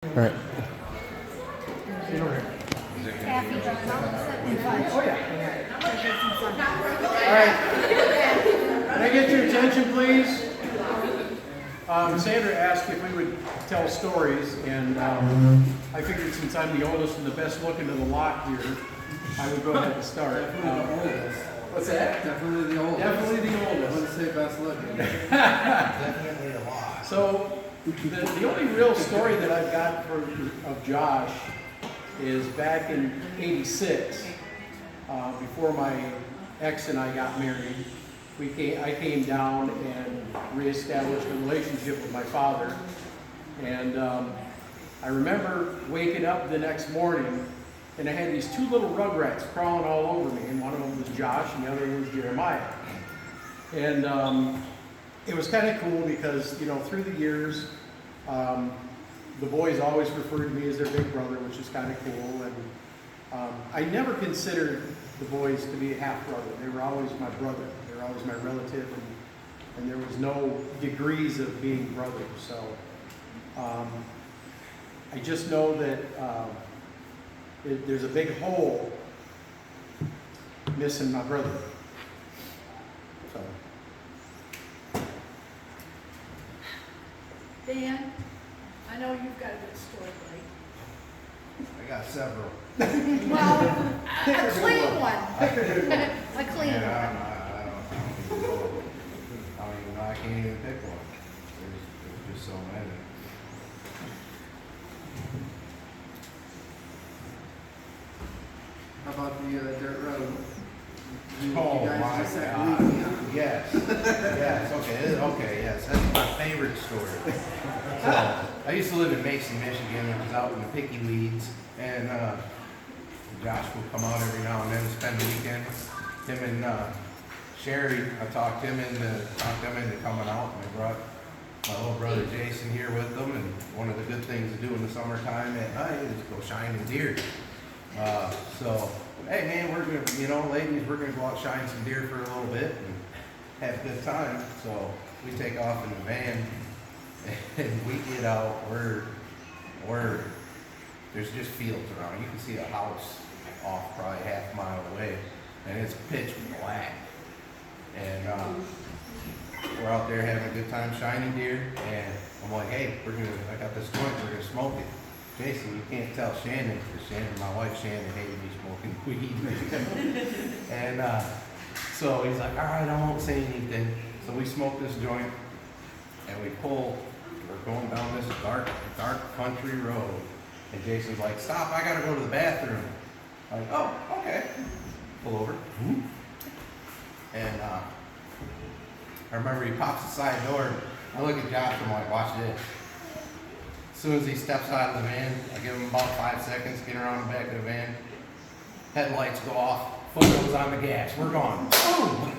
All right. Oh, yeah. All right. Can I get your attention, please? Sandra asked if we would tell stories, and I figured since I'm the oldest and the best looking of the lot here, I would go ahead and start. What's that? Definitely the oldest. Definitely the I oldest. wouldn't say best looking. Definitely a lot. So, the only real story that I've got of Josh is back in '86, before my ex and I got married. I came down and reestablished a relationship with my father. And I remember waking up the next morning, and I had these two little rugrats crawling all over me, and one of them was Josh, and the other was Jeremiah. And it was kind of cool because, through the years, the boys always referred to me as their big brother, which is kind of cool. And I never considered the boys to be a half brother. They were always my brother. They were always my relative, and there was no degrees of being brothers. So I just know that there's a big hole missing my brother. So. Dan, I know you've got a good story, I got several. right? Well, a clean one. A clean And one. I don't even know. I can't even pick one. There's just so many. How about the dirt road? You Oh guys my just said God. leave me on. Yes. Yes. Okay. Yes. That's my favorite story. So, I used to live in Mason, Michigan. I was out in the picky weeds, and Josh would come out every now and then to spend the weekend. Him and Sharin, I talked them into coming out, and I brought my little brother Jason here with them. And one of the good things to do in the summertime at night is go shining deer. So, hey man, we're gonna, ladies, we're gonna go out shine some deer for a little bit and have a good time. So we take off in the van and we get out where there's just fields around. You can see a house off probably half a mile away, and it's pitch black. And we're out there having a good time shining deer, and I'm like, hey, I got this joint, we're gonna smoke it. Jason, you can't tell Shannon, because my wife Shannon hated me smoking weed. And so he's like, all right, I won't say anything. So we smoke this joint, and we're going down this dark country road. And Jason's like, stop, I gotta go to the bathroom. I'm like, oh, okay. Pull over. And I remember he pops the side door. I look at Josh, I'm like, watch this. As soon as he steps out of the van, I give him about 5 seconds, get around the back of the van. Headlights go off, foot goes on the gas, we're gone. Boom!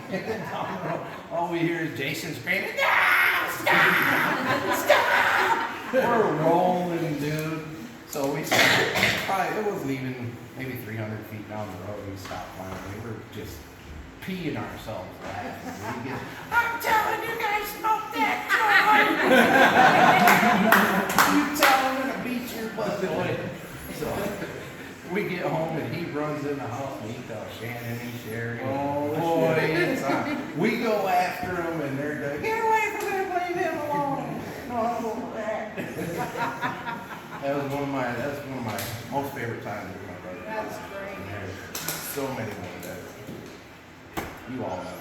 All we hear is Jason screaming, no! Stop! Stop! We're rolling, dude. So we stopped. It wasn't even maybe 300 feet down the road. We stopped finally. We were just peeing ourselves laughing. I'm telling you guys, smoke that joint! You tell him I'm gonna beat your butt, boy. So we get home and he runs in the house and he tells Shannon and Sharin, oh boy, it's on. We go after him and they're like, get away from him, leave him alone. No, That was one of my most favorite times with my brother. That's great. And there's so many more that you all know.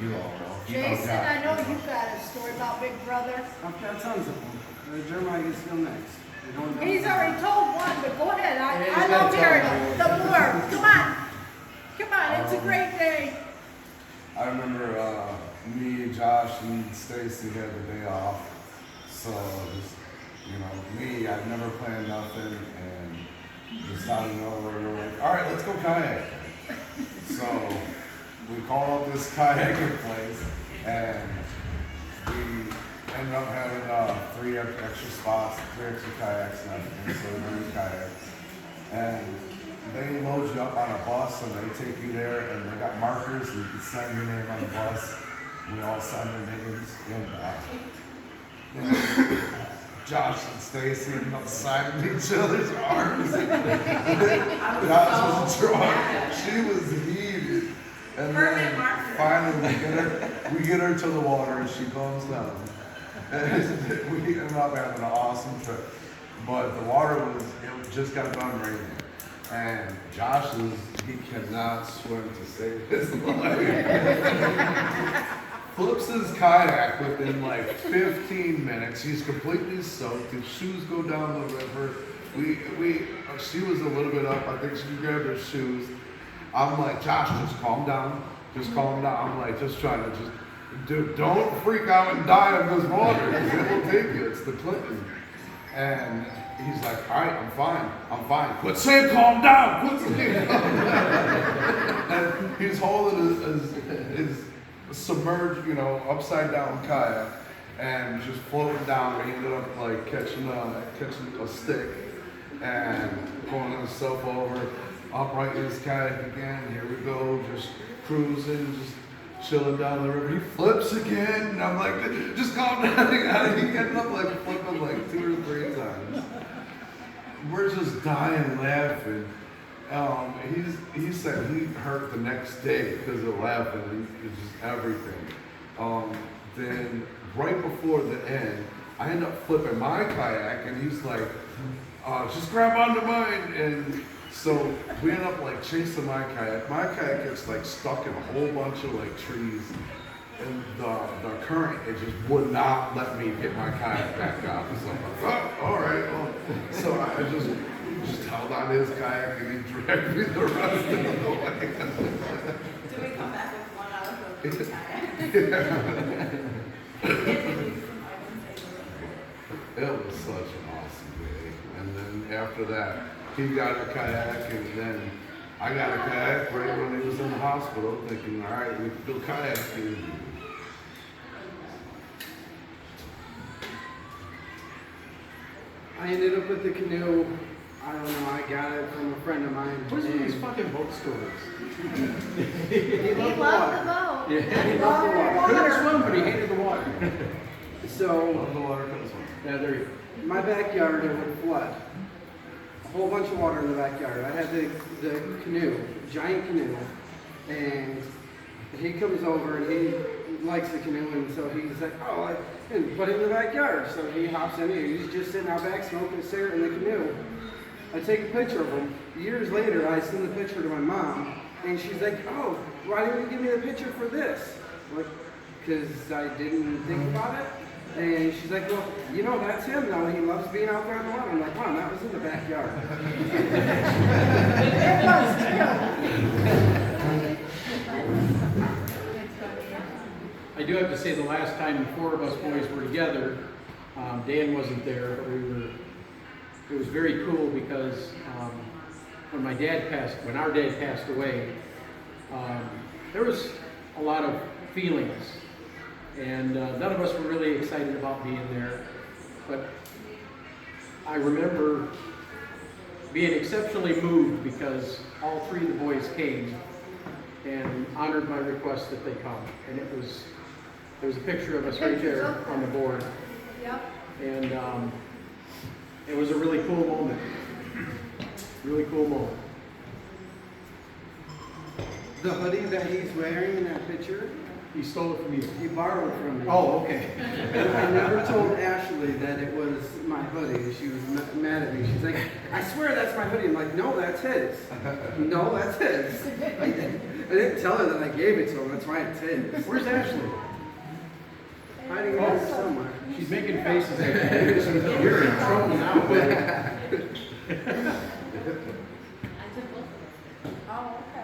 You all know. Jason, I know you've got a story about Big Brother. I've got tons of them. Jeremiah gets to go next. We're going down He's the- already told one, but go ahead. Yeah, I he's love gonna hearing tell it. The more. Come on. Come on. It's a great day. I remember me, Josh, and Stacy had the day off. So, just, me, I'd never planned nothing, and just out of nowhere, we were like, all right, let's go kayaking. So, we called up this kayaking place, and we ended up having 3 extra spots, 3 extra kayaks and everything, so we were in kayaks. And they load you up on a bus and they take you there, and they got markers and you can sign your name on the bus. We all signed our names, and Josh and Stacy on the side of each other's arms. Josh was drunk. She was heated. And then finally we get her to the water and she calms down. And we ended up having an awesome trip. But the water it just got done raining. And Josh he cannot swim to save his life. Flips his kayak within like 15 minutes. He's completely soaked. His shoes go down the river. She was a little bit up. I think she grabbed her shoes. I'm like, Josh, just calm down. Just calm down. I'm like, just trying to dude, don't freak out and die of this water. Because it will take you. It's the Clinton. And he's like, all right, I'm fine. Quit saying calm down. Quit saying calm down. And he's holding his submerged, upside down kayak and just floating down. He ended up like catching a stick and pulling himself over, uprighting his kayak again. Here we go, just cruising, just chilling down the river. He flips again, and I'm like, just calm down. He ended up like flipping like 2 or 3 times. We're just dying laughing. He said he hurt the next day because of laughing. It's just everything. Then right before the end, I end up flipping my kayak, and he's like, "Just grab onto mine." And so we end up like chasing my kayak. My kayak gets like stuck in a whole bunch of like trees, and the current it just would not let me get my kayak back up. So I'm like, "Oh, all right." Well, so I just held on his kayak and he dragged me the rest of the way. Do we come back with one out of the kayak? It was such an awesome day. And then after that, he got a kayak, and then I got a kayak right when he was in the hospital, thinking, all right, we can go kayaking. I ended up with the canoe. I don't know, I got it from a friend of mine. Where's these fucking boat stories? He He loved the loved water. the boat. Yeah, he loved the water. Couldn't swim, but he hated the water. So, Love the water comes on. Yeah, there you my backyard, it would flood. A whole bunch of water in the backyard. I had the canoe, giant canoe, and he comes over and he likes the canoe, and so he's like, and put it in the backyard. So he hops in here. He's just sitting out back smoking a cigarette in the canoe. I take a picture of him. Years later, I send the picture to my mom, and she's like, "Oh, why didn't you give me the picture for this?" Like, because I didn't think about it. And she's like, "Well, that's him though. He loves being out there in the water." I'm like, "Mom, that was in the backyard." I do have to say the last time the 4 of us boys were together, Dan wasn't there, but it was very cool because when our dad passed away, there was a lot of feelings, and none of us were really excited about being there, but I remember being exceptionally moved because all 3 of the boys came and honored my request that they come, and there's a picture of us right there on the board. Yep. And it was a really cool moment. Really cool moment. The hoodie that he's wearing in that picture, He stole it from you. he borrowed from me. Oh, okay. I never told Ashley that it was my hoodie. She was mad at me. She's like, "I swear that's my hoodie." I'm like, "No, that's his." "No, that's his." I didn't tell her that I gave it to him. That's why it's his. Where's Ashley? Hiding there somewhere. She's making faces at you. You're in trouble now, buddy. Oh, okay.